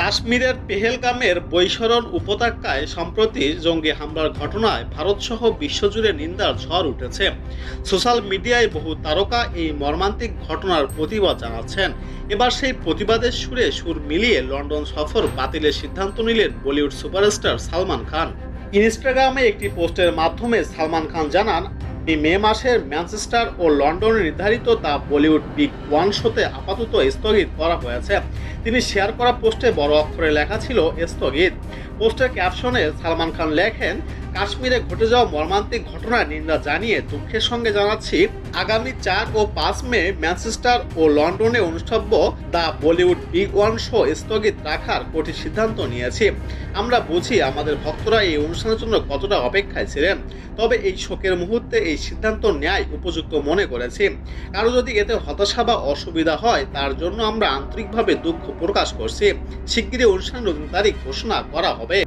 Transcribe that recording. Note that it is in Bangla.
কাশ্মীরের পেহেলগামের বৈশরণ উপত্যকায় সম্প্রতি জঙ্গি হামলার ঘটনায় ভারতসহ বিশ্বজুড়ে নিন্দার ঝড় উঠেছে। সোশ্যাল মিডিয়ায় বহু তারকা এই মর্মান্তিক ঘটনার প্রতিবাদ জানাচ্ছেন। এবার সেই প্রতিবাদের সুরে সুর মিলিয়ে লন্ডন সফর বাতিলের সিদ্ধান্ত নিলেন বলিউড সুপারস্টার সালমান খান। ইনস্টাগ্রামে একটি পোস্টের মাধ্যমে সালমান খান জানান, মে মাসের ম্যানচেস্টার ও লন্ডনে নির্ধারিত দ্য বলিউড বিগ ওয়ান শোতে আপাতত স্থগিত করা হয়েছে। তিনি শেয়ার করা পোস্টে বড় অক্ষরে লেখা ছিল স্থগিত। পোস্টের ক্যাপশনে সালমান খান লেখেন, কাশ্মীরে ঘটে যাওয়া মর্মান্তিক ঘটনার নিন্দা জানিয়ে দুঃখের সঙ্গে জানাচ্ছি, আগামী 4 ও 5 মে ম্যানচেস্টার ও লন্ডনে অনুষ্ঠব্য the Bollywood big one show স্থগিত রাখার কঠিন সিদ্ধান্ত নিয়েছি। আমরা বুঝি আমাদের ভক্তরা এই অনুষ্ঠানের জন্য কতটা অপেক্ষায় ছিলেন, তবে এই শোকের মুহূর্তে এই সিদ্ধান্ত নেয় উপযুক্ত মনে করেছি। কারো যদি এতে হতাশা বা অসুবিধা হয় তার জন্য আমরা আন্তরিকভাবে দুঃখ প্রকাশ করছি। শিগগিরই অনুষ্ঠানের নতুন তারিখ ঘোষণা করা হবে।